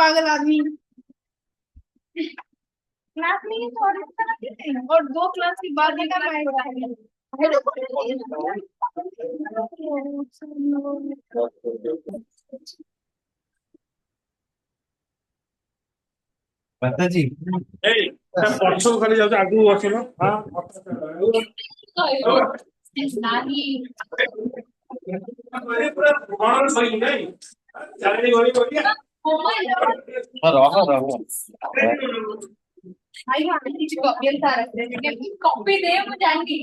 पागल आदमी। क्लास में ही तो और 2 क्लास के बाद देखा मैं माता जी Hey, पक्षों खाली जाऊँ आगू अच्छे ना हाँ पूरा भगवान सही नहीं जाने वाली बोलिए रहो रहो कॉपी दे मैं जाएंगी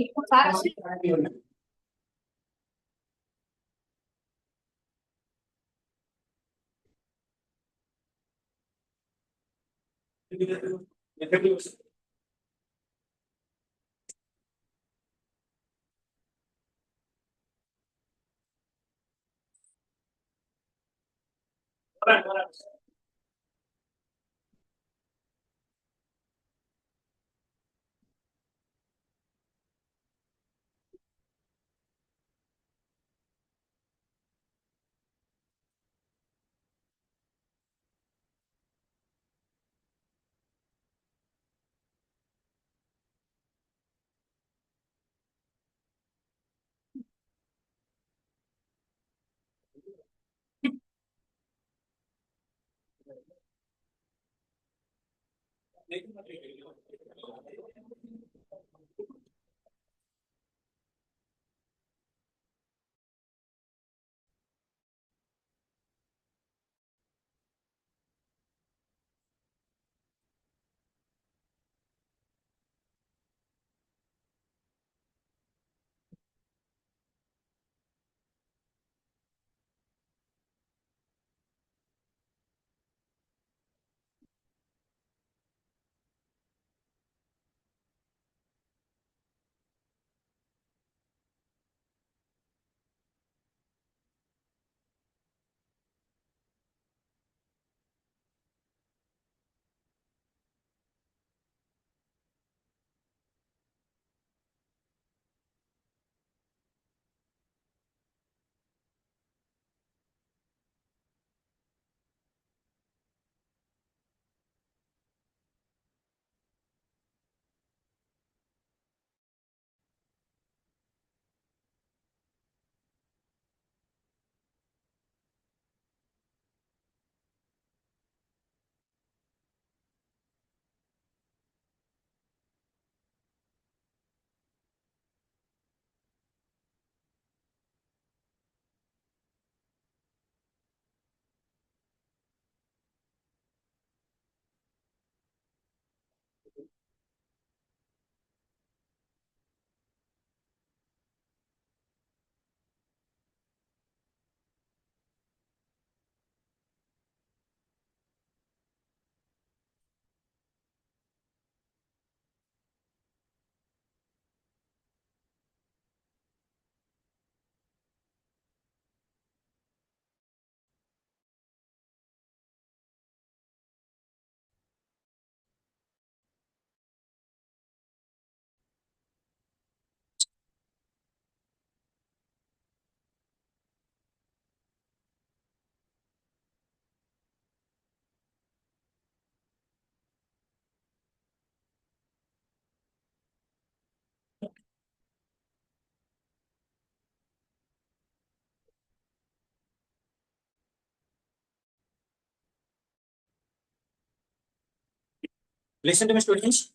Listen to me, students.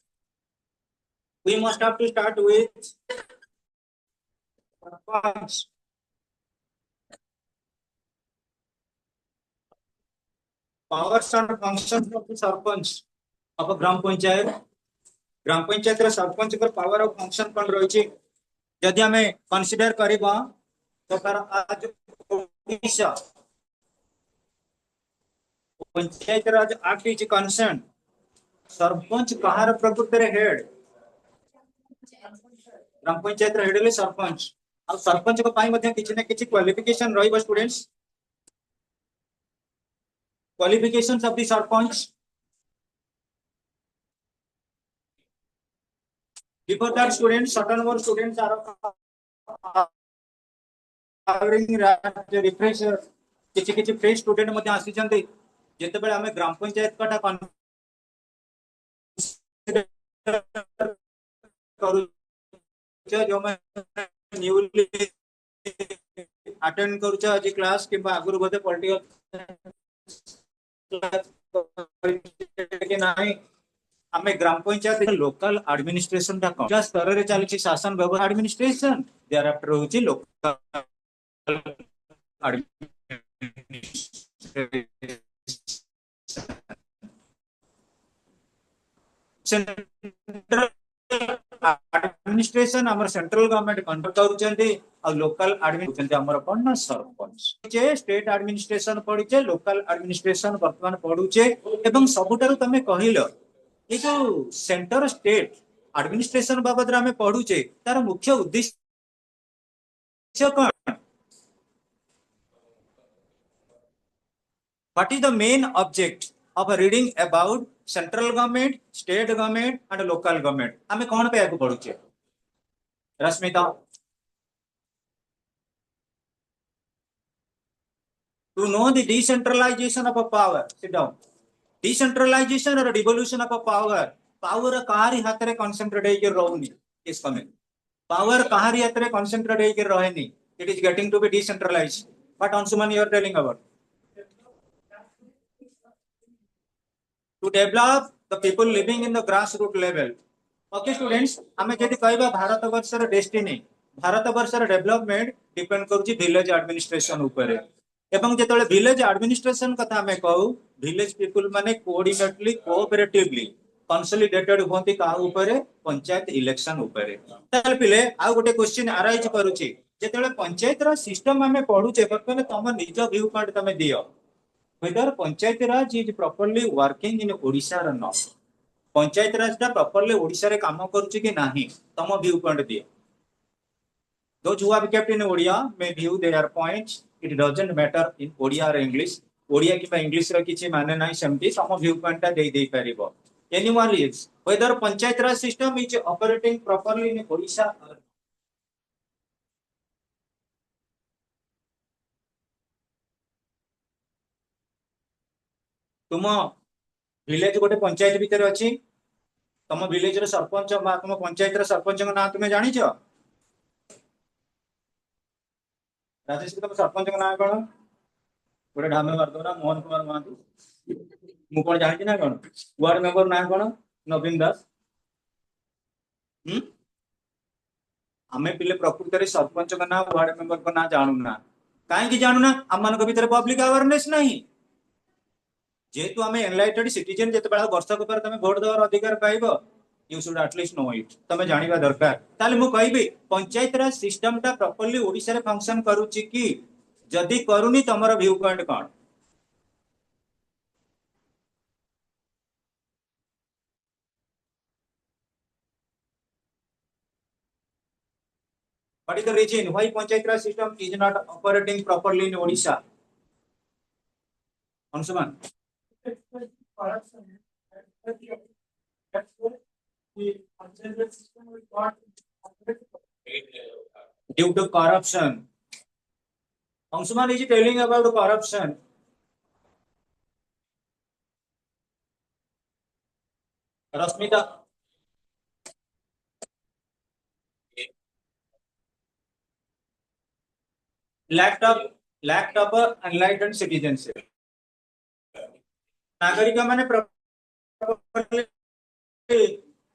We must have to start with farms. Powers and functions of the sarpanch of a gram panchayat. Gram panchayat sarpanch power और फंक्शन कौन रही जदि आम कनसीडर करवा तो तार आज ओडिशा पंचायत राज एक्ट इज कंसर्न सरपंच कहार प्रकृति हेड ग्राम पंचायत हेड ले सरपंच और सरपंच को पाई मध्य किछि न किछि क्वालिफिकेशन रहइबो students qualifications of the sarpanch before that students certain more students are having refresher किछि किछि फ्रेश स्टूडेंट मध्ये आसी जंती जितेबाला आम ग्राम पंचायत कटा जो अटेंड करूछ आज क्लास कि आगुरी बोधे पॉलिटिकल नहीं आम ग्राम पंचायत लोकल एडमिनिस्ट्रेशन टा कौन स्तर में चलती शासन व्यवस्था एडमिनिस्ट्रेशन देयर आफ्टर होची लोकल सेंट्रल एडमिनिस्ट्रेशन हमर सेंट्रल गवर्नमेंट कंट्रोल करूचंती और लोकल एडमिनिस्ट्रेशन हमर कोन ना सरपंच जे स्टेट एडमिनिस्ट्रेशन पढिचे लोकल एडमिनिस्ट्रेशन वर्तमान पढुचे एवं सबुटारु तमे कहिलो ये जो सेंटर स्टेट एडमिनिस्ट्रेशन बाबद रे हमें पढुचे तार मुख्य उद्देश्य कोन what is the main object of reading about central government, state government and local government. हमें कौन पे आगु बढ़ुचे? Rashmita. To know the decentralization of a power. Sit down. Decentralization or devolution of a power. Power कहारी हाथ रे concentrate है कि रोहनी इस समय. Power कहारी हाथ रे concentrate है कि Rohini. It is getting to be decentralized. What Ansuman you are telling about? To develop the people living in the grassroots level. Okay students, हमें जदि कहबा भारत वर्षर डेस्टिनी भारत वर्षर डेवलपमेंट डिपेंड करूची विलेज एडमिनिस्ट्रेशन ऊपर एवं जेतले विलेज एडमिनिस्ट्रेशन कथा हमें कहू विलेज पीपल माने कोऑर्डिनेटली कोऑपरेटिवली कंसोलिडेटेड होंती का ऊपर पंचायत इलेक्शन ऊपर ताल पिले आ गोटे क्वेश्चन अराइज करूची जेतले पंचायत रा सिस्टम हमें पढुचे बर्तमान तम निज व्यू पॉइंट तमे दियो whether panchayat Raj is properly working in Odisha or not panchayat राज टा properly ओडिशा रे काम करूची कि नाही तम व्यू पॉइंट दियो those who have kept in Odia may view their points it doesn't matter in Odia or English Odia कि इंग्लिश रो किछि माने नाही सेमती तम व्यू पॉइंट टा देई देई परिबो anyone is whether panchayat Raj system is operating properly in Odisha or तुम विलेज गोटे पंचायत भीतर अच्छी तुम विलेज रे सरपंच तुम पंचायत रे सरपंच ना तुम्हें जानी छो राजेश तुम सरपंच ना कौन गोटे ढामे मारदो ना मोहन कुमार महांती मु कौन जानी ना कौन वार्ड मेंबर ना कौन नवीन दास आमे पिले प्रकृत रे सरपंच का ना वार्ड मेंबर को ना जानू ना काहे जानू ना हम मान को भीतर पब्लिक अवेयरनेस नहीं जेतु आमे एनलाइटेड सिटीजन जेते बडा वर्षक पर तमे वोट देवार अधिकार पाइबो you should at least know it तमे जानिबा दरकार ताले मु कहबी पंचायत राज सिस्टम टा प्रॉपर्ली ओडिसा रे फंक्शन करूची कि जदी करूनी तमरो व्यू पॉइंट कोन What is the reason why panchayat raj system is not operating properly in Odisha? Ansuman. Due to corruption. Ansuman is telling about corruption. Rasmita. Lack of enlightened citizenship. नागरिक माने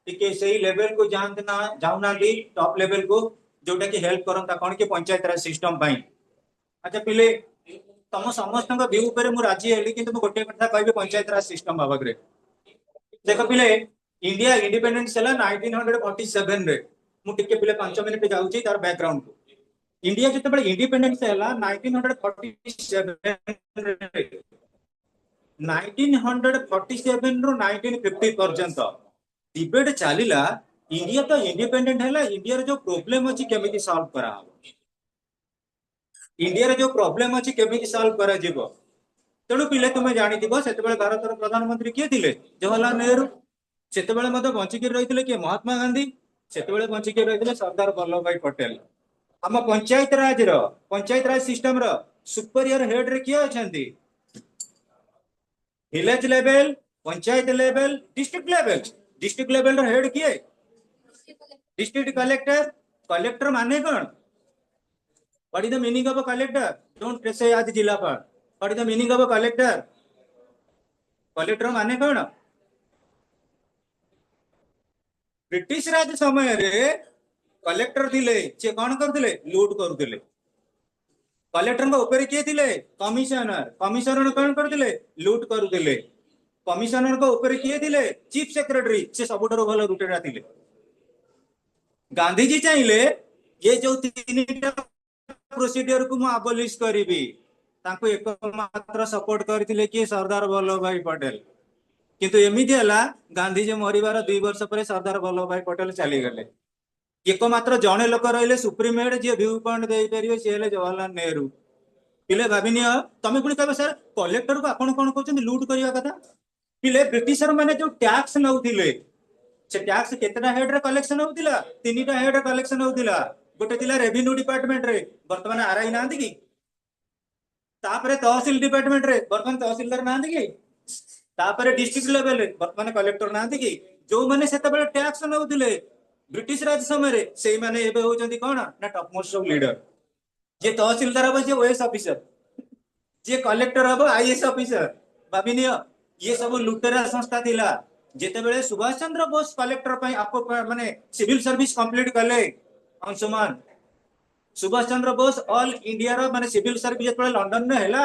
टिके सही लेवल को जानना जाउना दी top level को जोटा कि help करंता कोन के पंचायत राज सिस्टम पई अच्छा पिले तम समस्त व्यू ऊपर मु राजी हेली किंतु गोटे कथा कहबे पंचायत राज सिस्टम बाबगरे देखो पिले इंडिया इंडिपेंडेंस हला 1947 रे मु टिके पिले 5 मिनिट जाउची तार बैकग्राउंड को इंडिया जते बडे इंडिपेंडेंस हला 1947 रे 1947 रो 1950 पर्यंत डिबेट चलीला इंडिया तो इंडिपेंडेंट है इंडिया रे जो प्रॉब्लम अछि केमिति सॉल्व करा इंडिया रे जो प्रॉब्लम अछि केमिति सॉल्व करा जीवो तेणु पिले तुमे जानि दिबो सेते बेले भारत रो प्रधानमंत्री के थिले जवाहरलाल नेहरू सेते बेले मते बंची के रहिथिले के महात्मा गांधी सेते बेले बंची के रहिथिले सरदार वल्लभ भाई पटेल हम पंचायत राज सिस्टम रो सुपीरियर हेड रे के अछंती village level, panchayat level, district level. District level रो हेड किए? District collector. कलेक्टर माने कौन? What is the meaning of a collector? Don't say आज जिलापाल। What is the meaning of a collector? Collector माने कौन? ब्रिटिश राज समय रे कलेक्टर थिले से कौन करथिले? लूट करथिले। कलेक्टर को ऊपर किए थिले? कमिश्नर। कमिश्नर कौन करथिले? लूट करथिले। कमिश्नर को ऊपर किए थिले? Chief secretary. से सबुठारो भलो लुटेरा थिले। गांधीजी चाहिए ये जो तीनटा प्रोसीडियर को मु अबॉलिश करिबी ताको एकमात्र सपोर्ट करथिले कि सरदार वल्लभ भाई पटेल। किंतु एमिति हला गांधीजी मरिबार 2 वर्ष पर सरदार वल्लभ भाई पटेल चली गले। एकमात्र जणे लोक रहिले सुप्रीम हेड जे व्यू पॉइंट दे परियो से हेले जवाहरलाल नेहरू। पिले भाबिनियो तमे पुणी कहबे सर कलेक्टर को आपण कोन कहउछन लूट करिया कथा। पिले ब्रिटिशर माने जो टैक्स नउथिले से टैक्स केतना हेड रे कलेक्शन होतिला? 3टा हेड रे कलेक्शन होतिला। गोटे थिला रेवेन्यू डिपार्टमेंट रे, वर्तमान आरआई नांदी की? तापरे तहसील डिपार्टमेंट रे वर्तमान तहसीलदार नांदी की? तापरे डिस्ट्रिक्ट लेवल रे वर्तमान कलेक्टर नांदी की? जो माने सेतबेले टैक्स नउथिले ब्रिटिश राज समय रे सेई माने एबे होचंती कोन ना टॉप मोस्ट ऑफ लीडर। जे तहसीलदार हबो जे ओएस ऑफिसर, जे कलेक्टर हबो आईएएस ऑफिसर। भाबिनियो ये सब लुटेरा संस्था थिला। जेतेबेले सुभाष चंद्र बोस कलेक्टर पई आपको माने सिविल सर्विस कंप्लीट कले अंशुमान। सुभाष चंद्र बोस ऑल इंडिया रो माने सिविल सर्विस जेतेबेले लंडन ने हैला,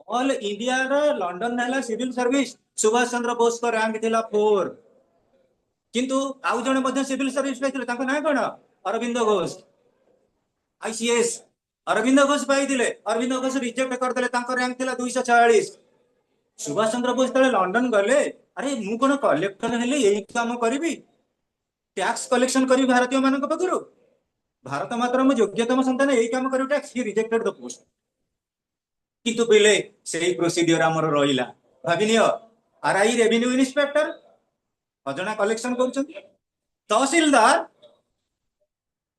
ऑल इंडिया रो लंडन ने हैला सिविल सर्विस। सुभाष चंद्र बोस को रैंक थिला 4। किंतु आउ जणे मध्ये सिविल सर्विस पाइथिले ताको ना कोन? अरविंद घोष आईसीएस। अरविंद घोष पाइथिले, अरविंद घोष रिजेक्ट करदेले, ताको रैंक थिला 246। सुभाष चंद्र बोस तले लंडन गले, अरे मु कोन कलेक्टर हेले यही काम करिवि, टैक्स कलेक्शन करी भारतीय मानक पकरू, भारत मात्र मु योग्यतम संतान यही काम करू, tax he rejected the post. किंतु बिले सेही प्रोसीजर हमर रहिला। भाबिनियो आरआई रेवेन्यू इंस्पेक्टर अजना कलेक्शन करूछन, तहसीलदार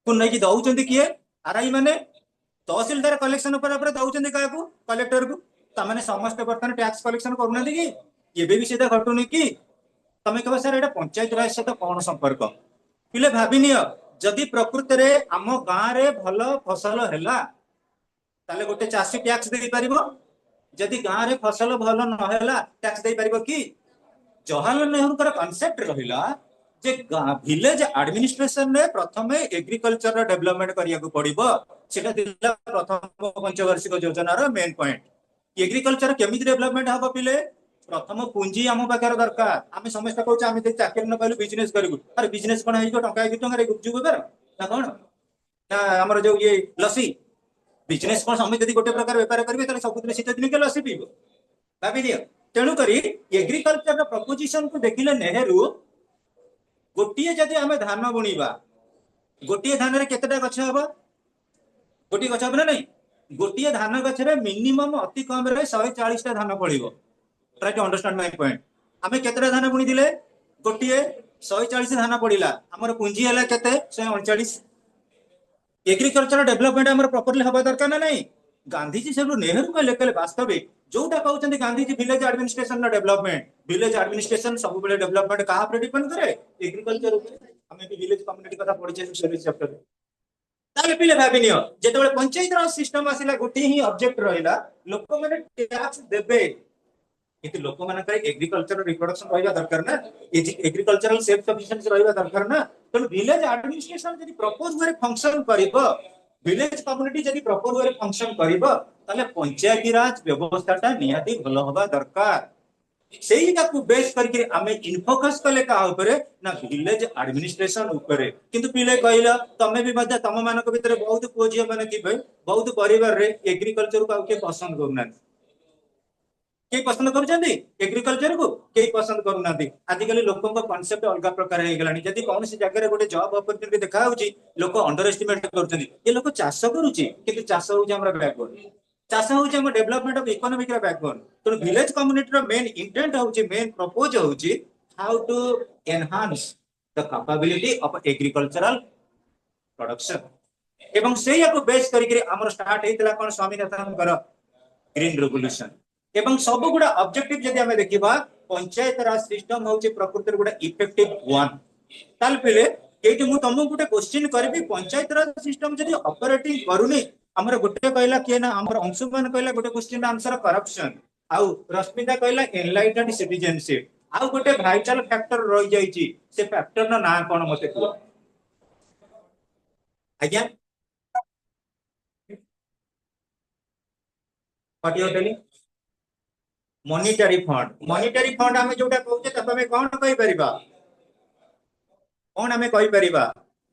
को नै कि दउछन किए? आरआई माने तहसीलदार कलेक्शन पर दउछन काकू? कलेक्टर को। तमाने समस्त बर्तन टैक्स कलेक्शन करूना कि एबे भी सीधा घटुनी कि तमे कहबा सर एटा पंचायत राज सहित कोन संपर्क? पिले भाबिनियो जदि प्रकृति रे आम गां रे भलो फसल हैला ताले गोटे चासी टैक्स देई परिबो। जदि गां रे फसल भलो न हैला टैक्स देई परिबो कि? जवाहरलाल नेहरू कर कांसेप्ट रहिला जे विलेज एडमिनिस्ट्रेशन रे प्रथमे एग्रीकल्चर डेवलपमेंट करिया को पड़िबो। सेटा दिला प्रथम पंचवार्षिक योजना रो मेन पॉइंट। एग्रीकल्चर केमिति डेवलपमेंट हबो पिले? प्रथम पुंजी आम पाखर दरकार। आम समस्त कहूँ आम चाकरी न पाइलु बिजनेस करूँ। अरे बिजनेस कौन है? टंका 2 टंका गुपचुप बेपार ना कौन ना आमर जो ये लसी बिजनेस कौन? समझ यदि गोटे प्रकार बेपार करेंगे सबुदिन शीत दिन के लसी पीब भाभी दियो। तेणुक एग्रीकल्चर प्रपोजिशन को देखिले नेहरू गोटे जदि आम धान बुणीबा गोटे धान रे केतेटा गछ हबो? गोटे गछ हबो ना नहीं? गोटे धान गछ रे मिनिमम अति कम रे 140 टा धान फळिबो। Try to understand my point. आमे केतेटा धान बुणी दिले? गोटे 140 धान पड़िला। हमर पूंजी हला केते? 139। एग्रीकल्चर डेवलपमेंट हमर प्रॉपर्ली हबा दरकार ना नहीं? गांधीजी सब नेहरू कहले कहले वास्तविक जोटा कहउछन्ती गांधीजी विलेज एडमिनिस्ट्रेशन ना डेवलपमेंट। विलेज एडमिनिस्ट्रेशन सब बेले डेवलपमेंट कहा पर डिपेंड करे? एग्रीकल्चर ऊपर। हमें भी विलेज कम्युनिटी कथा पढिछे सर्विस चैप्टर रे। ताले पिले भाबिनियो जेतेबेले पंचायत राज सिस्टम आसिला गोटे ही ऑब्जेक्ट रहिला लोक माने टैक्स देबे। किंतु लोक मानकर एग्रीकल्चर रिप्रोडक्शन रहिबा दरकार ना, एग्रीकल्चरल सेल्फ सफिशिएंसी रहिबा दरकार ना। तो विलेज एडमिनिस्ट्रेशन जदि प्रपोज वे फंक्शन करिबो, विलेज कम्युनिटी जदि प्रपोज वे फंक्शन करिबो ताले पंचायती राज व्यवस्थाटा निहाती भलो होबा दरकार। सेहीटा को बेस करके आमे इनफोकस कले का ऊपर ना विलेज एडमिनिस्ट्रेशन ऊपर। किंतु पिले कहला तमे भी मध्य तम मानक भीतर बहुत पुओझिया माने कि बहुत परिवार रे एग्रीकल्चर को के पसंद करूना। के पसंद करूछन्ती एग्रीकल्चर को? के पसंद करूना। आजिकली लोकों का कांसेप्ट अलग प्रकार हे गेलानी। जदि कौन सी जगह रे गोटे जॉब अपॉर्चुनिटी देखा होची लोक अंडर एस्टिमेट करूछन्ती। ये लोक चाष करूची किंतु चाष होची हमरा बैकबोन। चाष होची हम डेवलपमेंट ऑफ इकोनॉमिक रा बैकबोन। तो विलेज कम्युनिटी रा मेन इंटेंट होची, मेन प्रपोज होची how to enhance the capability of agricultural production. एवं सेया को बेस करके हमर स्टार्ट हेतला कोन स्वामीनाथन कर ग्रीन रेवोल्यूशन। एवं सब गुड़ा ऑब्जेक्टिव जदि हमें देखिबा पंचायत राज सिस्टम होची प्रकृति गुड़ा इफेक्टिव वन ताल पिले एठी मु तुमको गुटे क्वेश्चन करबी पंचायत राज सिस्टम जदि ऑपरेटिंग करूनी हमर गुटे कहला के ना हमर अंशुमान कहला गुटे क्वेश्चन आंसर करप्शन आउ रश्मिता कहला एनलाइटेड सिटीजनशिप आउ गुटे भाइटल फैक्टर रहि जाईची से फैक्टर ना ना कोन मते कुआ आज्ञा पटियो टेली मॉनिटरी फंड आमे जोटा कहउचे तब हमें कोन कहि परिबा कोन हमें कहि परिबा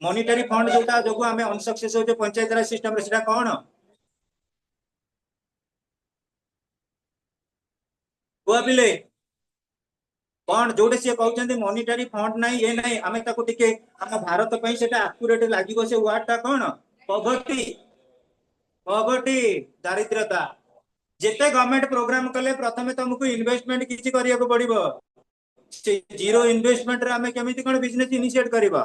मॉनिटरी फंड जोटा जोगु हमें अनसक्सेस होचे पंचायत राज सिस्टम रे सेटा कोन कोआ बिले कौन जोड़े से कहते मॉनिटरी फंड नहीं ये नहीं आमे ताको टिके हम भारत पई सेटा एक्यूरेट लागिबो से वर्ड कौन पॉवर्टी पॉवर्टी दारिद्रता जेते गवर्नमेंट प्रोग्राम कले प्रथमे तुमको इन्वेस्टमेंट किछि करिया को पड़िबो से जीरो इन्वेस्टमेंट रे आमे केमिति कोन बिजनेस इनिशिएट करिबा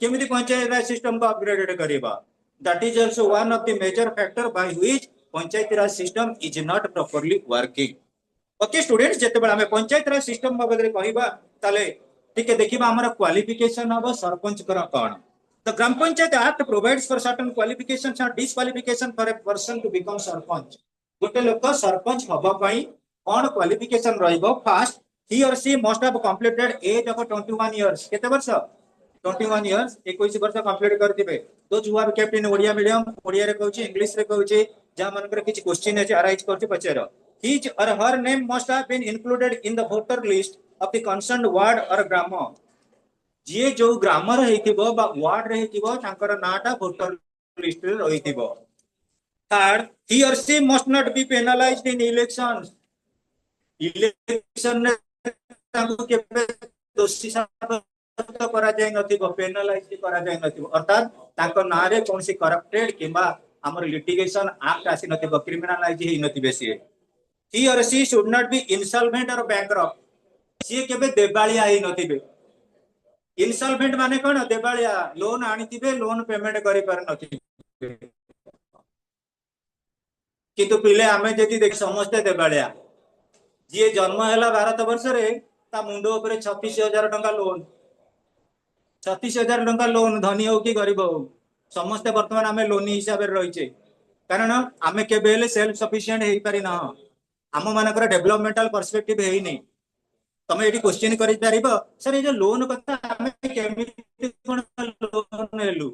केमिति पंचायत राज सिस्टम को अपग्रेडेड करिबा that is also one of the major factor by which panchayat raj system is not properly working okay students जेते हमें पंचायत राज सिस्टम बाबद कहवा ताले टिके देखिबा हमर क्वालिफिकेशन हबो सरपंच कर कोन the gram panchayat act provides for certain qualifications and disqualification for a person to become sarpanch गोटे लोक सरपंच हबा पई कोन qualification रहइबो first he or she must have completed age of 21 years केते वर्ष 21 इयर्स 21 वर्ष कंप्लीट करथिबे तो जुआ kept in Odia medium Odia रे कहउची इंग्लिश रे कहउची जा मनकर किछ क्वेश्चन अछि अराइज करछि पचेरो his or her name must have been included in the voter list of the concerned ward or gram जे जो ग्राम रहिथिबो बा वार्ड रहिथिबो तांकर नाटा वोटर लिस्ट रे रहिथिबो third he or she must not be penalized in elections election ने तांको केबे दोषी साब्यस्त करा जाय नथिबो पेनलाइज करा जाय नथिबो अर्थात तांको नारे कोनसी करप्टेड किबा हमर लिटिगेशन एक्ट आसी नथिबो क्रिमिनलाइज हे नथिबे से he or she should not be insolvent or bankrupt सी केबे देबालिया ही नथिबे इनसॉल्वेंट माने कोन देबालिया लोन आनिथिबे लोन पेमेंट करि पार नथिबे किंतु पिले आमे जति देख समस्त देबालिया जे जन्म हैला भारत वर्ष रे ता मुंडो ऊपर 36000 टका लोन 36000 टका लोन धनी हो कि गरीब हो समस्त वर्तमान आमे लोनी हिसाब रे रहिचे कारण आमे केबेले सेल्फ सफिशिएंट हेई पारि ना आम मानकर डेवलपमेंटल पर्सपेक्टिव है नहीं तमे एटी क्वेश्चन करि पारिबो सर ये जो लोन कथा हमें केमिति कोन लोन हेलु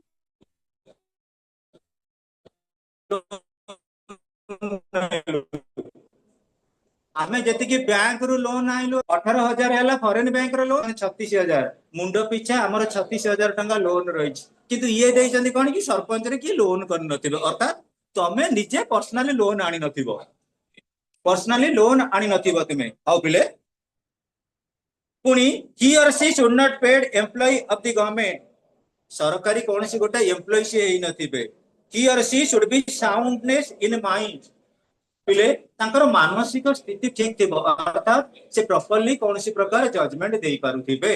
हमें जति कि बैंक रु लोन आइलो 18000 हैला फॉरेन बैंक रो लोन 36000 मुंडो पीछा हमर 36000 टका लोन रहि किंतु ये देइ जंदी कोन कि सरपंच रे कि लोन कर नथिबो अर्थात तमे निजे पर्सनली लोन आनी नथिबो पर्सनली लोन आनी नथिबो तुमे हाउ पिले पुनी he or she should not paid employ of the government सरकारी कौन सी गोटे एम्प्लॉय से ही नथिबे he or she should be soundness in mind पिले तांकर मानसिक स्थिति ठीक थिबो अर्थात से प्रॉपर्ली कौन सी प्रकार जजमेंट देई पारुथिबे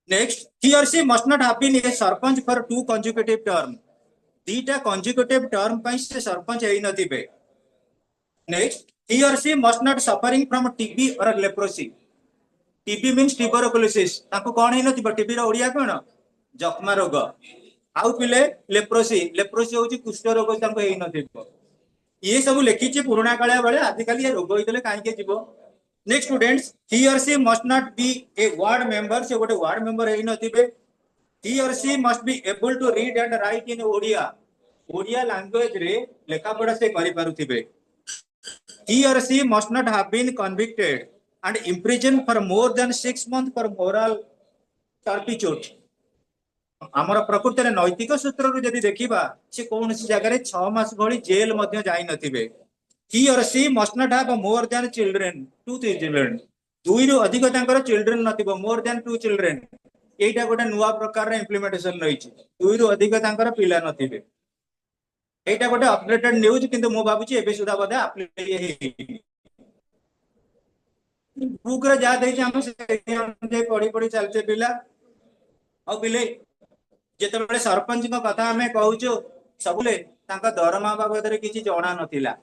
next he or she must not have been a sarpanch for 2 consecutive term दीटा कंसेक्यूटिव टर्म पई से सरपंच हेई नथिबे next he or she must not suffering from TB or leprosy TB means tuberculosis ताको कोन हे नथिबो TB रो ओडिया कोन जखमा रोग आउ पिले लेप्रोसी होची कुष्ठ रोग ताको हे नथिबो ये सब लिखी छे पुराना कालिया बेले आजिकल ये रोग होइतले काहे के जीवो next students he or she must not be a ward member से गोटे वार्ड मेंबर हे नथिबे he or she must be able to read and write in Odia language रे लेखा पढ़ा से करि पारुथिबे he or she must not have been convicted and imprisoned for more than 6 months for moral turpitude हमर प्रकृति रे नैतिक सूत्र रु जदी देखिबा से कोन सी जगह रे 6 मास भली जेल मध्ये जाई नथिबे he or she must not have more than children 2 children दुई रु अधिक तांकर चिल्ड्रन नथिबो more than 2 children एटा गोटे नुवा प्रकार रे इंप्लीमेंटेशन रहिछि दुई रु अधिक तांकर पिला नथिबे एटा गोटे अपडेटेड न्यूज किंतु मो भाबुची एबे सुदा बदे अप्लाई बुक रे जा देछि हम से पढ़ी चलते पिला आ पिले जेते बेले सरपंच को कथा हमें कहूचो सबले तांका दरमा बाबद रे किछि जणा नथिला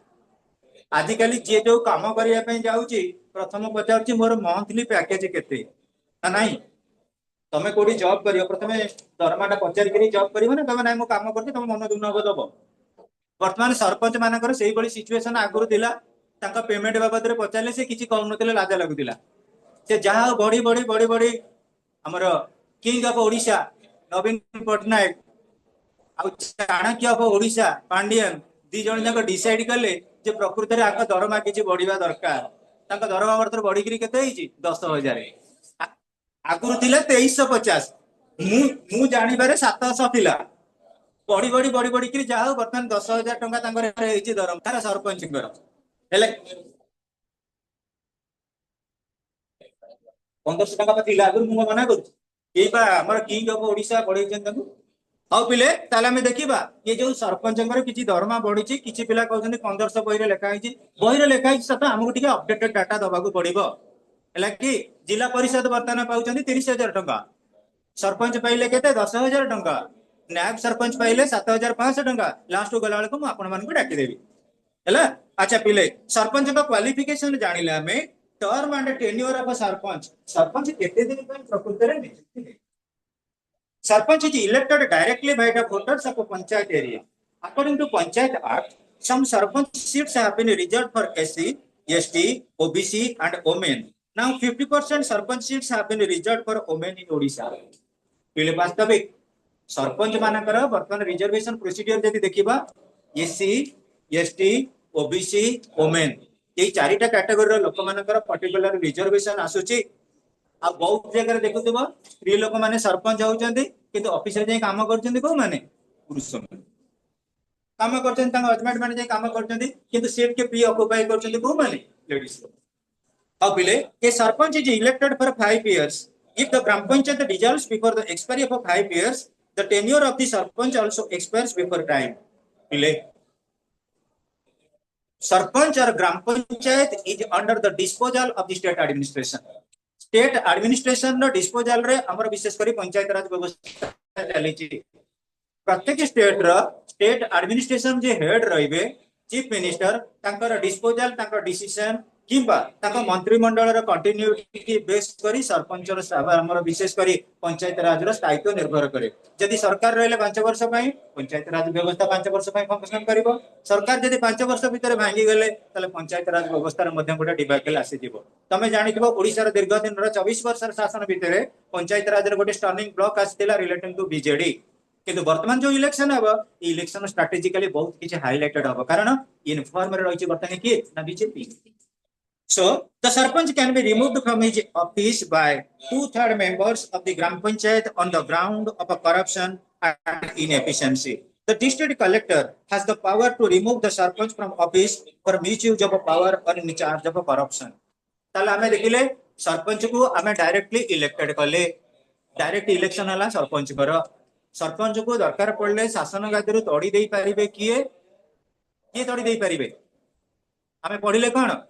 आजिकली जी जो काम करने जाऊँगी प्रथम पचार मोर मंथली पैकेज केते नहीं तमें कोडी जॉब करियो प्रथमे दरमाटा पचार करी जॉब करियो ना तमे नाही मो काम करते तमे मन दुन दब वर्तमान सरपंच मानकर सेही बड़ी सिचुएशन आगुरु थिला तांका पेमेंट बाबद रे पचारले से किछि कहू नथिले लाज लागुतिला से जहा बड़ी बड़ी बड़ी बड़ी हमर किंग ऑफ ओडिशा नवीन पटनायक आ चाणक्य ऑफ ओडिशा पांडियन दी जण जाक डिसाइड कले जे प्रकृत रे आका दरमा किछि बढ़िबा दरकार तांका दरमा वर्तर बढ़ी करी केते हिची 10000 आगुरु थिला 2350 मु जानि बारे 700 थिला बढ़ी बढ़ी बढ़ी बढ़ी करी जाओ वर्तमान 10,000 टंका तांकर हेची दरमा सरपंच कर हेले 1500 टंका थिला आगुरु मु मना करू एई बा हमर किंग ऑफ ओडिशा बढ़ै छन तांकु आउ पिले ताले हमें देखिबा ये जो सरपंचंकर किछि दरमा बढ़िछि किछि पिला कहउछन 1500 बहिरे लेखा हिछि बहिरे लेखा हिछि सता हमकु टिके अपडेटेड डाटा दबाकू पड़िबो हला कि जिला परिषद वर्तमान पाउछन 30,000 टंका सरपंच पाइले केते 10,000 टंका नायब सरपंच पाइले 7,500 टंका लास्ट गला बेलको मु आपन मानकु डाकी देबी हला अच्छा पिले सरपंच का क्वालिफिकेशन जानिले हमें term and tenure of sarpanch sarpanch केते दिन पे प्रकृति रे नियुक्ति sarpanch is elected directly by the voters of a panchayat area. According to Panchayat Act, some sarpanch seats have been reserved for SC, ST, OBC and women. Now 50% sarpanch seats have been reserved for women in Odisha. पिले वास्तविक सरपंच मानकर वर्तमान reservation procedure जदि देखिबा SC, ST, OBC, women ये चारिटा category लोक मानकर पर्टिकुलर रिजर्वेशन आसुची आ बहुत जगह देखुथिबो स्त्री लोक माने सरपंच होउचंदी किंतु ऑफिस रे जे काम करचंदी को माने पुरुष माने काम करचंदी तांग हजबैंड माने जे काम करचंदी किंतु सीट के प्री ऑक्युपाई करचंदी को माने लेडीज अब बिले a sarpanch is elected for 5 years if the gram panchayat dissolves before the expiry of 5 years the tenure of the sarpanch also expires before time बिले सरपंच और gram panchayat is under the disposal of the state administration state administration नो disposal रे हमर विशेष करी पंचायत राज व्यवस्था चली छी प्रत्येक स्टेट एडमिनिस्ट्रेशन जे हेड रहिबे चीफ मिनिस्टर तांकर डिस्पोजल तांकर डिसीजन किबा तांकर मंत्रिमंडल रो कंटिन्यूटी बेस करी सरपंच रो सभा हमर विशेष करी पंचायत राज रो स्थायित्व निर्भर करे यदि सरकार रहले 5 वर्ष पई पंचायत राज व्यवस्था 5 वर्ष पई फंक्शन करिवो सरकार यदि 5 वर्ष भीतर भांगी गेले तले पंचायत राज व्यवस्था रे मध्यम गोटे डिबाकल आसी जीवो तमे जानिथिबो ओडिसा रो दीर्घ दिन रो 24 वर्ष शासन भीतर पंचायत राज रे गोटे स्टर्निंग ब्लॉक आसीला रिलेटिंग टू बीजेडी किंतु वर्तमान जो इलेक्शन हबो इलेक्शन स्ट्रेटेजिकली बहुत किछ हाइलाइटेड हबो कारण इनफॉर्म रे रहिछि वर्तमान कि ना BJP So, the Sarpanch can be removed from his office by 2/3 members of the Gram Panchayat on the ground of a corruption and inefficiency. The district collector has the power to remove the Sarpanch from office for misuse of power or in charge of corruption. ताले हमें देखिले सरपंच को हमें directly elected कले direct election हला सरपंच कर सरपंच को दरकार पड़ले शासन गादी तोड़ी दे पारिबे किए तोड़ी दे पारिबे हमें पढ़िले कौन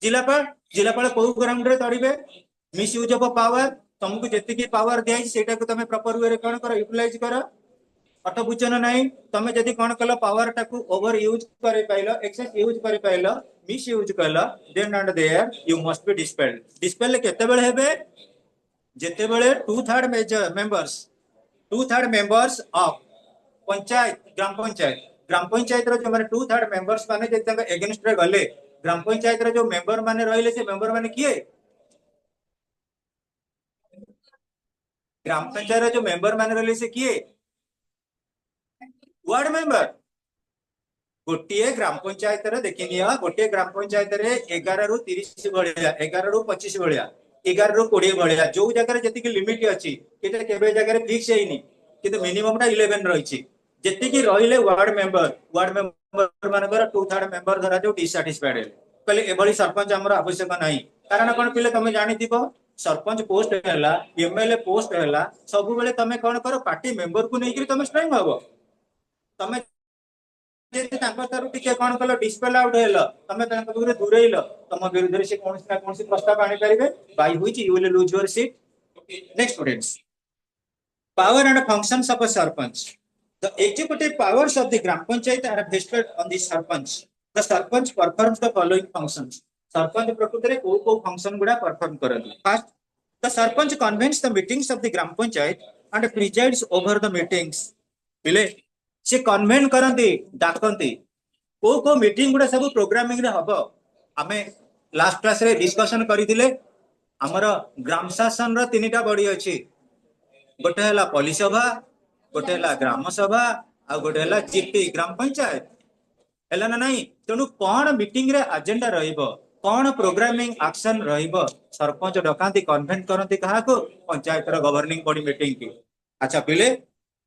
जिलापाल को ग्राउंड रे तोड़िबे मिस यूज ऑफ पावर तुमको जेतिकी पावर दिया सेटा को तमे प्रॉपर वे रे कोन करो यूटिलाइज करो अट बुझन नाही तमे जदी कोन कलो पावर टाकू ओवर यूज करे पाइलो एक्सेस यूज करे पाइलो मिस यूज कलो then and there you must be dispel केते बेले हेबे जेते बेले 2/3 मेंबर्स ऑफ पंचायत ग्राम पंचायत रो जो माने 2/3 मेंबर्स माने जे तंग अगेंस्ट रे गले ग्राम पंचायत रे जो मेंबर माने रहिले से मेंबर माने किए ग्राम पंचायत रे जो मेंबर माने रहिले से किए वार्ड मेंबर गोटे ग्राम पंचायत रे देखिनिया गोटे ग्राम पंचायत रे 11 रु 30 भलिया 11 रु 25 भलिया 11 रु 20 भलिया जो जगह जति की लिमिट अछि केते केबे जगह फिक्स हेइनी किंतु मिनिमम टा 11 रहिछि जति की रहिले वार्ड मेंबर मानकर 2/3 मेंबर धरा जो डिसैटिस्फाइड कहले एभली सरपंच हमर आवश्यक नाही कारण कोन पिले तमे जानिथिबो सरपंच पोस्ट हैला एमएलए पोस्ट हैला सब बेले तमे कोन करो पार्टी मेंबर को नेकरी तमे स्ट्राइक हबो तमे जे तांको तारु टिके कोन कलो डिस्पेल आउट हैला तमे तांको विरुद्ध दूरेइलो तम विरुद्ध से कोनसी ना कोनसी प्रस्ताव आनी परिबे by which you will lose your seat next students power and functions of a sarpanch The executive powers of the Gram Panchayat are vested on the Sarpanch. The Sarpanch performs the following functions. Sarpanch प्रकृति को function गुड़ा perform करती. First, the Sarpanch convenes the meetings of the Gram Panchayat and presides over the meetings. पिले से convene करती, डाकती. को meeting गुड़ा सब प्रोग्रामिंग रे हबो. हमें लास्ट क्लास रे डिस्कशन करी दिले. हमर ग्राम शासन रो तीनटा बॉडी अछि. गोटे हला पुलिस सभा, गोटे हला ग्राम सभा आ गोटे हला जीपी ग्राम पंचायत हला ना नहीं. तेणु कौन मीटिंग रे एजेंडा रहिबो, कौन प्रोग्रामिंग एक्शन रहिबो, सरपंच डकांती कन्वेंट करंती कहा को पंचायत रो गवर्निंग बॉडी मीटिंग की. अच्छा पिले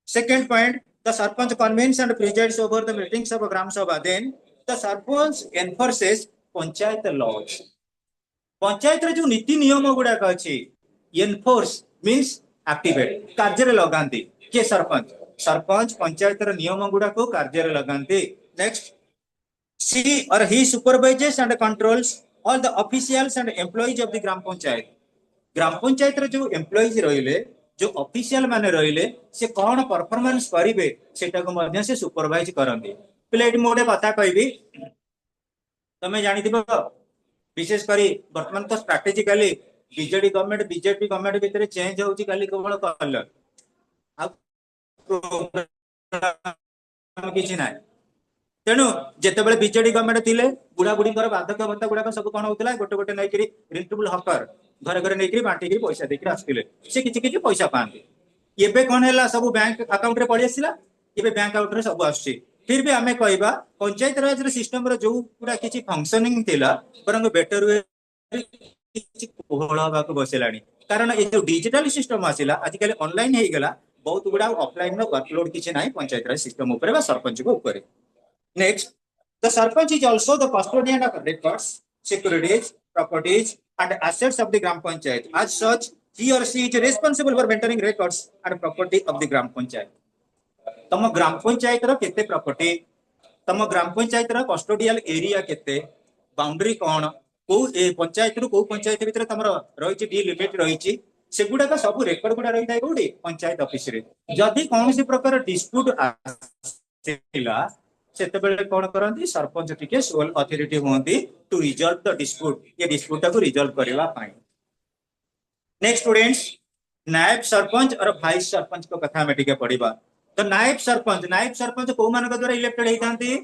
second point, the sarpanch convenes and presides over the meetings of gram sabha. Then the sarpanch enforces panchayat laws. Panchayat रे जो नीति नियम गुडा अछि एनफोर्स मींस एक्टिवेट कार्य रे लगांती के सरपंच. सरपंच पंचायत रे नियम गुडा को कार्य रे लगांती. Next, she or he supervises and controls all the officials and employees of the ग्राम पंचायत. ग्राम पंचायत रे जो एम्प्लॉइज रहिले, जो ऑफिशियल माने रहिले, से कौन परफॉर्मेंस करिवे सेटा को मध्य से सुपरवाइज करंती. प्लेट मोडे बाता कहबी तमे जानिथिबो विशेष करी वर्तमान तो strategically BJD government BJP government भितर चेंज होउची खाली केवल कलर आ किछि नाही. तेणु जेतेबेले बीजेडी गवर्नमेंट थिले बुढ़ा बुढ़ी बाधक भत्ता गुड़ाक सब कौन होता गोटे गोटे नहीं रिंटेबल हकर घरे घरे नहीं बांटी पैसा देकर आसते से किसी पैसा पाते. एबे कौन है सब बैंक अकाउंट रे पड़ी आसला, एबे बैंक अकाउंट रे सब आसछि. फिर भी आमे कहबा पंचायत राज रे सिस्टम रे जो पूरा किछि फंक्शनिंग थिला बरंग बेटर वे किछि कोहळ बाक बसेलानी. कारण ए जो डिजिटल सिस्टम आसिला आजिकल ऑनलाइन हे गेला, बहुत गुडा ऑफलाइन नो वर्कलोड किछि नाही पंचायत राज सिस्टम ऊपर बा सरपंच को ऊपर. Next, the Sarpanch is also the custodian of records, securities, properties, and assets of the Gram Panchayat. As such, he or she is responsible for maintaining records and property of the Gram Panchayat. तम ग्राम पंचायत रो केते property, तम ग्राम पंचायत रो custodial area केते, boundary कोन, को ए पंचायत रो को पंचायत भीतर तमरो रहिछि D limit रहिछि, सेगुडा का सब रेकॉर्ड गुडा रहि थाइ कोडी पंचायत ऑफिस रे. जदि कोनसी प्रकार डिस्प्यूट आसिला सेतेबेले कोन करंती सरपंच टिके सोल अथॉरिटी होंती टू रिजॉल्व द डिस्प्यूट. ये डिस्प्यूट को रिजॉल्व करबा पाई. नेक्स्ट स्टूडेंट्स, नायब सरपंच और वाइस सरपंच को कथा में टिके पढिबा. तो नायब सरपंच को मान द्वारा इलेक्टेड होती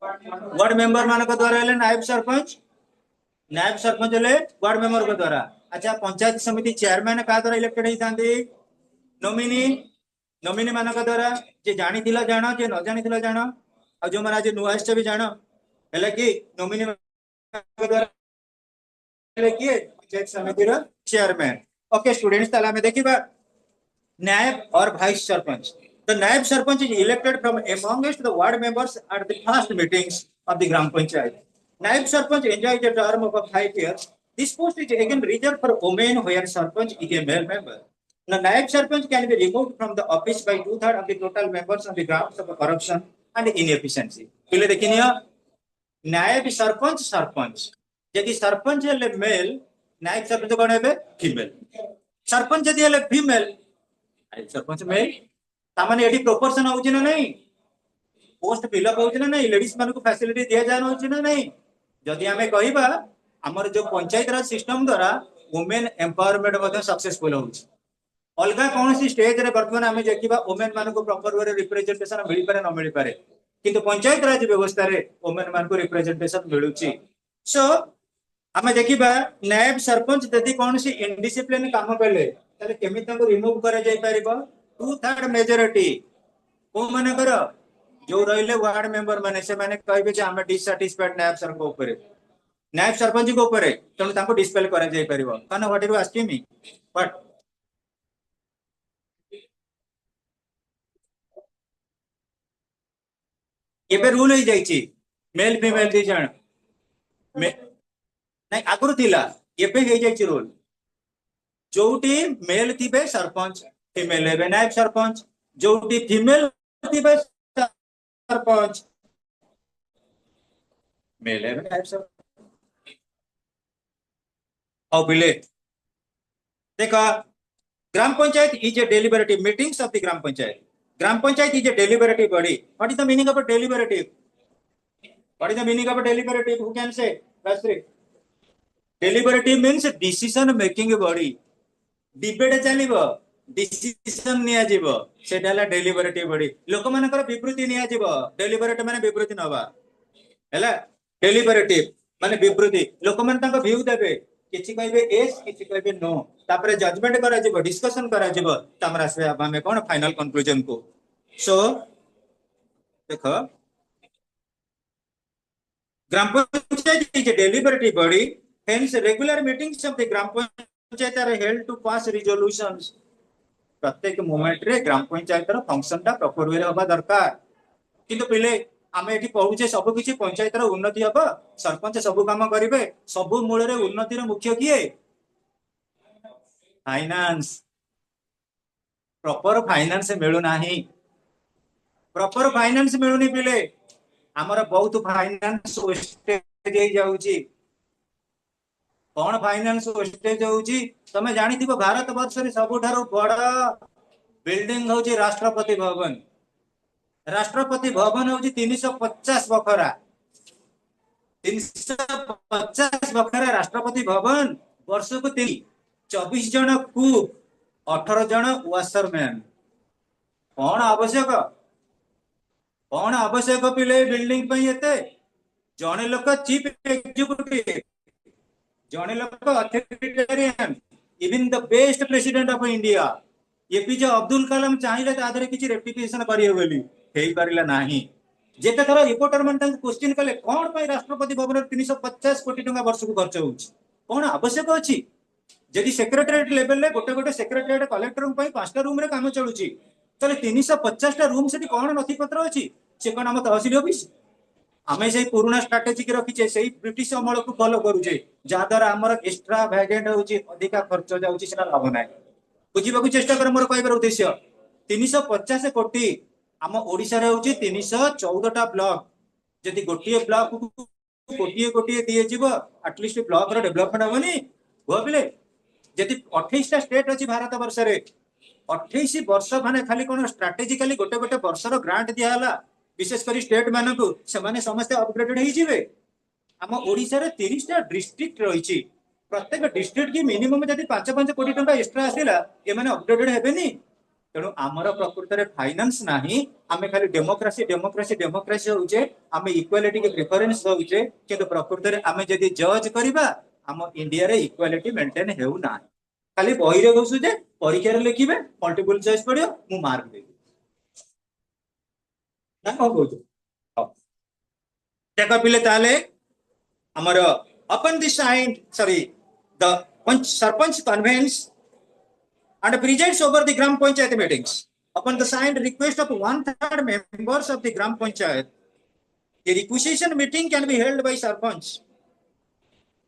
वार्ड मेंबर मान द्वारा नायब सरपंच हेले वार्ड मेंबर द्वारा. अच्छा, पंचायत समिति चेयरमैन का द्वारा इलेक्टेड होती नोमिनी मान द्वारा. जे जानी थिला जानो, जे न जानी थिला जानो, आ जो माने जे नुआस्ट भी जानो हेले कि नोमिनी द्वारा कि पंचायत समिति रो चेयरमैन. ओके स्टूडेंट्स, ताला में देखिबा नायब और वाइस सरपंच. The नायब sarpanch is elected from amongst the ward members at the first meetings of the Gram Panchayat. नायब sarpanch enjoys a term of 5 years. This post is again reserved for women where sarpanch is a male member. Now, नायब sarpanch can be removed from the office by 2/3 of the total members on the grounds of corruption and inefficiency. पहले देखिनिया नायब सरपंच यदि सरपंच हेले mail, नायब सरपंच कोन हेबे female. Sarpanch यदि हेले female, sarpanch male, तामाने एडी प्रोपोर्शन होउची ना नहीं, पोस्ट फिलअप होउची ना नहीं, लेडीज मान को फैसिलिटी दिया जान होउची ना नहीं. जदि हमें कहिबा हमर जो पंचायत राज सिस्टम द्वारा वुमेन एम्पावरमेंट मध्ये सक्सेसफुल होउची. अलगा कोनसी स्टेज रे वर्तमान हमें देखिबा वुमेन मान को प्रॉपर वे रिप्रेजेंटेशन मिल पारे न मिल पारे, किंतु पंचायत राज व्यवस्था रे वुमेन मान को रिप्रेजेंटेशन मिलुची. सो हमें देखिबा नायब सरपंच यदि कोनसी इनडिसिप्लिन काम कले तले केमिति ताको रिमूव करा जाय परिबो. 2/3 मेजॉरिटी को माने करो जो रहिले वार्ड मेंबर माने से माने कहबे जे हम डिससैटिस्फाइड नायब सर को ऊपर, नायब सरपंच को ऊपर, तनु ताको डिस्पेल करा जाय परिबो. काना what you asking me, but एबे रूल हो जाइछि मेल फीमेल दी जण नहीं आगुरु थिला, एबे हो जाइछि रूल. जोटी मेल थिबे सरपंच, फीमेल हेबे नायब सरपंच. जोटी फीमेल थिबे सरपंच, मेल हेबे नायब सरपंच. औ बिले देखा Gram Panchayat is a deliberative meetings of the Gram Panchayat. Gram Panchayat is a deliberative body. What is the meaning of a deliberative? What is the meaning of a deliberative? Who can say? Rashri. Deliberative means decision making body. Debate चलिब decision निया जीव सेटा हला deliberative body लोक मानकर विवृत्ति निया जीव deliberate माने विवृत्ति नबा हैला डेलिबरेटिव माने विवृत्ति लोक मान तांको व्यू देबे किछि कहबे यस किछि कहबे नो तापरे जजमेंट करा जीव डिस्कशन करा जीव तमरा से हमें कोन फाइनल कंक्लूजन को सो देखो gram panchayat is a deliberative body hence regular meetings of the gram panchayat are held to pass resolutions प्रत्येक मोमेंट रे ग्राम पंचायत रो फंक्शन टा प्रॉपर वे होबा दरकार किंतु पहिले आमे एठी पहुचे सब किछि पंचायत रो उन्नति हबा सरपंच सब काम करिवे सब मूल रे उन्नति रो मुख्य किए फाइनेंस प्रॉपर फाइनेंस मिलु नाही प्रॉपर फाइनेंस मिलुनी पिले हमर बहुत फाइनेंस वेस्टेज हे जाउची कौन फाइनेंस वेस्टेज होउची तमे जानि थिबो भारत वर्ष रे सबठारो बड़ा बिल्डिंग होउची राष्ट्रपति भवन होउची 350 बखरा 350 बखरा राष्ट्रपति भवन वर्ष को 24 जन कुक 18 जन वाशरमैन कौन आवश्यक पिले बिल्डिंग पे एते जने लोक चीफ एग्जीक्यूटिव जने लोक authoritarian even the best president of India APJ Abdul Kalam चाहिए तादरे किछि रेप्लिकेशन करियो बोली हेई परिला नाही जेते थरा रिपोर्टर मन तंग क्वेश्चन कले कोन पय राष्ट्रपति भवन 350 कोटी टका वर्ष को खर्च होउछि कोन आवश्यक अछि जदि सेक्रेटरीट लेवल ले गोटे गोटे सेक्रेटरीट कलेक्टर पय 5टा रूम रे काम चलुछि तले 350 टा रूम सेठी कोन नथि पत्र अछि से कोन हम तहसील ऑफिस आमे से पुराना स्ट्रेटजी के रखिचे से ब्रिटिश अमल को फॉलो करूचे जा द्वारा हमर एक्स्ट्रा वैगेंट होउछि अधिका खर्च जाउछि सेना लाभ नाही बुझिबाकू चेष्टा कर मोर कहबर उद्देश्य 350 कोटी आम ओडिसा रे होउछि 314 टा ब्लॉक जदि गोटिए ब्लॉक को कोटिए दिए जीव एटलीस्ट ब्लॉक रो डेवलपमेंट होबनी होबिले जदि 28 टा स्टेट अछि भारत वर्ष रे 28 वर्ष माने खाली कोन स्ट्रेटेजिकली गोटे गोटे वर्ष रो ग्रांट दिया हला विशेष करी स्टेट मानकू से माने समस्त अपग्रेडेड ही जीवे आम ओडिसा रे 30 टा डिस्ट्रिक्ट रहिछि प्रत्येक डिस्ट्रिक्ट की मिनिमम जदि 5-5 कोटी टका एक्स्ट्रा आसिला ए माने अपग्रेडेड हेबेनी तेणु आमर प्रकृत रे फाइनेंस नाही आमे खाली डेमोक्रेसी होउचे आमे इक्वालिटी के प्रेफरेंस होउचे किंतु प्रकृत रे आमे जदि जज करबा आम इंडिया रे इक्वालिटी मेंटेन हेउ ना खाली बही रे घसु जे परीक्षा रे लिखिबे मल्टीपल चॉइस पडियो मु मार्क देबी ना को कहू देखो पिले ताले हमर upon the signed the sarpanch convenes and presides over the gram panchayat meetings upon the signed request of 1/3 members of the gram panchayat a requisition meeting can be held by sarpanch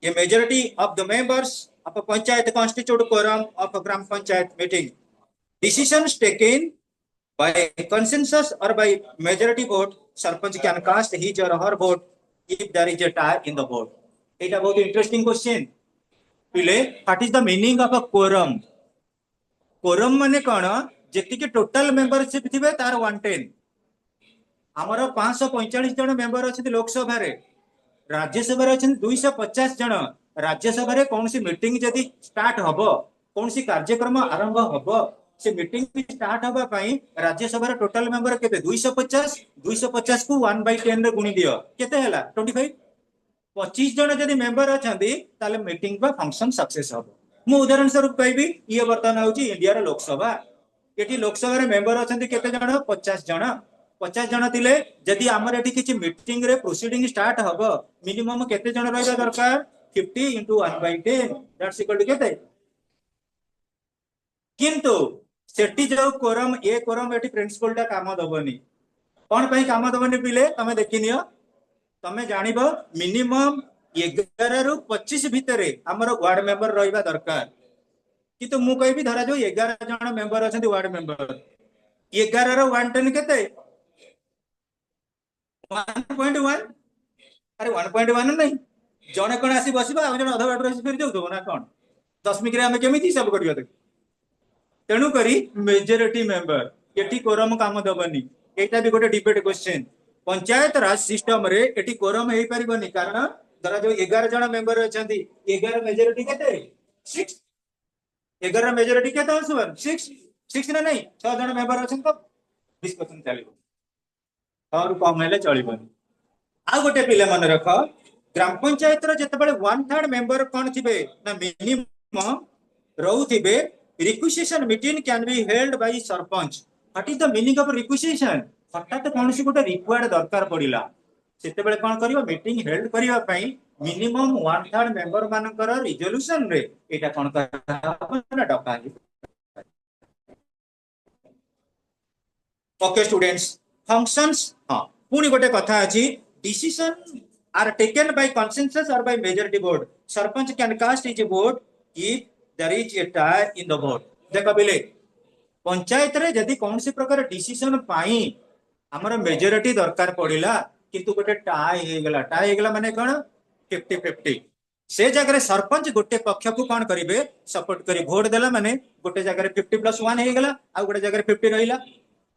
a majority of the members of a panchayat constitute quorum of a gram panchayat meeting decisions taken by consensus or by majority vote sarpanch can cast his or her vote if there is a tie in the vote एटा बहुत interesting question पिले what is the meaning of a quorum माने कोन जेति के total membership थिबे तार 110 हमर 545 जन मेंबर अछि लोकसभा रे राज्यसभा रे अछि 250 जन राज्यसभा रे कोनसी मीटिंग जदि स्टार्ट हबो कोनसी कार्यक्रम आरंभ हबो से मीटिंग स्टार्ट हबा पई राज्यसभा रे टोटल मेंबर केते 250 को 1/10 रे गुणी दियो केते हला 25 25 जन जदि मेंबर अछंती ताले मीटिंग बा फंक्शन सक्सेस हो मु उदाहरण स्वरूप कहबी ये वर्तमान होची इंडिया रो लोकसभा एठी लोकसभा रे मेंबर अछंती केते जन 50 जन थिले जदि हमर एठी किछि मीटिंग रे प्रोसीडिंग स्टार्ट हबो मिनिमम केते जन रहबा दरकार 50 * 1/10 दैट्स इक्वल टू केते किंतु सेठी जो कोरम एठी प्रिंसिपल टा काम दबनी कोन पई काम दबनी पिले तमे देखिनियो तमे जानिबो मिनिमम 11 रु 25 भितरे हमर वार्ड मेंबर रहिबा दरकार किंतु मु कहबी धरा जो 11 जन मेंबर अछंती वार्ड मेंबर 11 रो 110 केते 1.1 अरे 1.1 नहीं जने कोन आसी बसिबा आ जने अधा वाट रहि फिर जाउ तो ना कोन दशमिक रे हम केमिति हिसाब करियो त तेणु करी मेजोरिटी मेंबर एटी कोरम काम दबनी एटा भी गोटे debate question panchayat raj system रे एटी कोरम हेई परिबनी कारण धरा जो 11 जन मेंबर अछंती 11 मेजोरिटी केते 6 11 मेजोरिटी केते आसुवन 6 6 ना नहीं 6 जन मेंबर अछन तो डिस्कशन चलिबो और कम हेले चलिबनी आ गोटे पिले मन रख ग्राम पंचायत रो जतबेले 1/3 मेंबर कोन थिबे ना मिनिमम रहउथिबे requisition meeting can be held by sarpanch what is the meaning of requisition हठात कोनसी गोटे रिक्वायर्ड दरकार पड़िला सेते बेले कोन करियो मीटिंग हेल्ड करिवा पई मिनिमम 1/3 मेंबर मानकर रिजोल्यूशन रे एटा कोन करा डका ओके स्टूडेंट्स फंक्शंस हां पुनी गोटे कथा अछि decision are taken by consensus or by majority vote sarpanch can cast his vote if there is a tie in the vote देखो बिले पंचायत रे यदि कौन सी प्रकार डिसीजन पाई हमर मेजॉरिटी दरकार पड़िला किंतु गोटे टाई हे गला माने कोन 50-50 से जगह सरपंच गोटे पक्ष को कौन करिवे सपोर्ट करी वोट देला माने गोटे जगह 50+1 हे गला आ गोटे जगह 50 रहिला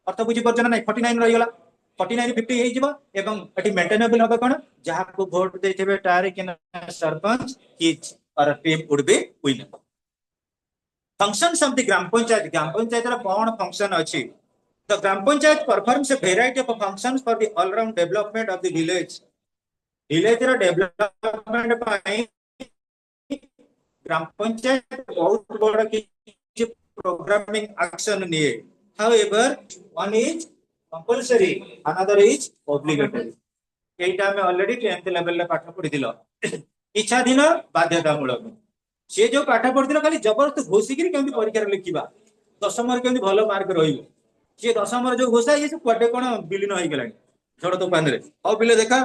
अर्थ बुझी परछन नै 49 रहि गला 49 50 हे जिवो एवं एटी मेंटेनेबल होबे कोन जहा को वोट देथिबे टारे कि सरपंच हिज और team would be winner functions of the gram panchayat रा कोन फंक्शन अछि the gram panchayat performs a variety of functions for the all round development of the village रा डेवलपमेंट पाई ग्राम पंचायत बहुत बड़ा कि प्रोग्रामिंग एक्शन निये however one is compulsory another is obligatory एटा में already 10th level ले पाठ पढि दिलो इच्छाधीन बाध्यतामूलक से जो पाठ पढ़ी खाली जबरदस्त घोषिकी केमती परीक्षा लिखा दशम केमती भल मार्क रही सी दशम जो घोषा ये कुआडे कौन विलीन हो गला झड़ तूफान और बिले देखा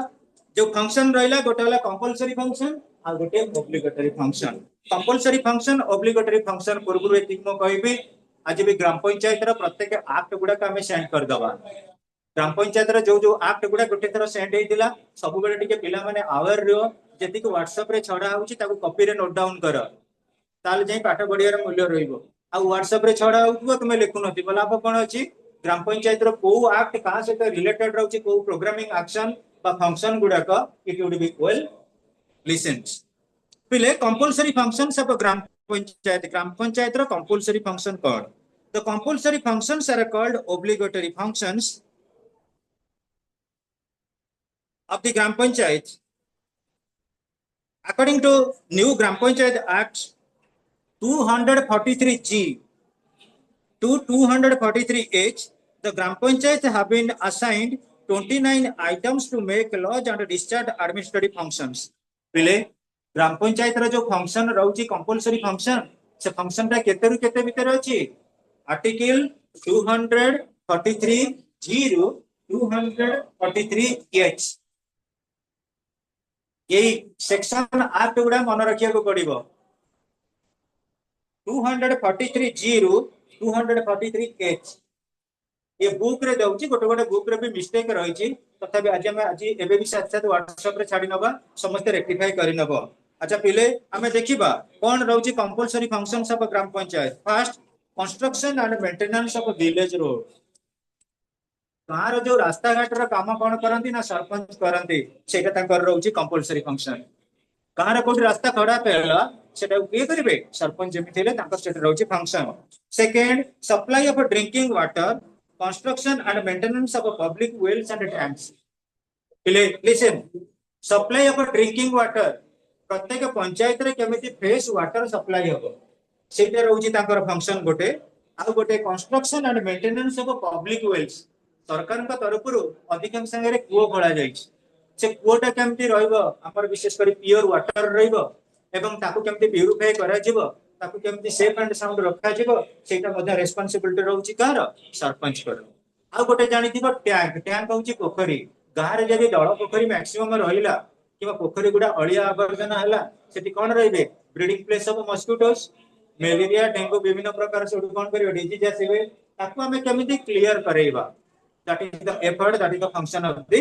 जो फंक्शन रहा गोटे है कंपलसरी फंक्शन आ गोटे obligatory function compulsory function obligatory function पूर्व कहबी आज भी ग्राम पंचायत प्रत्येक एक्ट गुड़ाक आम सेंड करदबा ग्राम पंचायत जो जो एक्ट गुड़ा गोटे थर सेंड होता सब बेले पिला माने अवेयर रहो जी व्हाट्सएप रे छड़ा होची ताको कॉपी रे नोट डाउन कर ताल जाई पाठ पढ़ियार मूल्य रहिबो आ व्हाट्सएप रे छड़ा होतबो तुमे लिखु नथि लाभ कोन अछि ग्राम पंचायत रो को एक्ट का से रिलेटेड रहउची को प्रोग्रामिंग एक्शन बा फंक्शन गुडा का it would be well listened पिले compulsory functions of gram panchayat रो कंपलसरी फंक्शन कोन the compulsory functions are called obligatory functions of the gram panchayat according to new gram panchayat act 243G to 243H the gram panchayat have been assigned 29 items to make laws and discharge administrative functions pile gram panchayat रा जो function रहउची compulsory function से function ता केते रु केते भीतर अछि article 243G ru 243H यही सेक्शन एक्ट गुड़ा मन रखिया को पड़िबो 243G रू 243H ये बुक रे दउची गोटे गोटे बुक रे भी मिस्टेक रही छी तथापि आज हम आज एबे भी साथ साथ व्हाट्सएप रे छाडी नबा समस्त रेक्टिफाई करि नबो अच्छा पिले हमें देखिबा कोन रहउची compulsory functions of gram panchayat first construction and maintenance of village road गाँव जो रास्ता घाट काम कौन करती ना सरपंच करती सेटा तांकर रहउची कंपलसरी फंक्शन गाँव कोठी रास्ता खराब हैला सेटा किए करिवे सरपंच जेमि थिले तांकर सेटा रहउची function second supply of drinking water construction and maintenance of public wells and tanks listen supply of drinking water प्रत्येक पंचायत रे केमिति फ्रेश वाटर सप्लाई होबो सेटा रहउची तांकर फंक्शन गोटे आ गोटे construction and maintenance of public wells सरकार का तरफ अधिकांश संगे कूओ खोला से कूटा केमती रही विशेष कर प्योर वाटर रमती प्यूरीफाई कर सेफ एंड साउंड रखा रेस्पॉन्सिबिलिटी रोची कार सरपंच आ गोटे जानी टैंक टैंक हूँ पोखरी गाँव में जब दल पोखरी मैक्सिमम रहा कि पोखरी गुड़ा अलिया आवर्जना है कौन रे breeding place of mosquitoes malaria dengue विभिन्न प्रकार से कौन कर डिजीज आसवे ताकू आम केमी क्लीयर करेगा that is the effort that is the function of the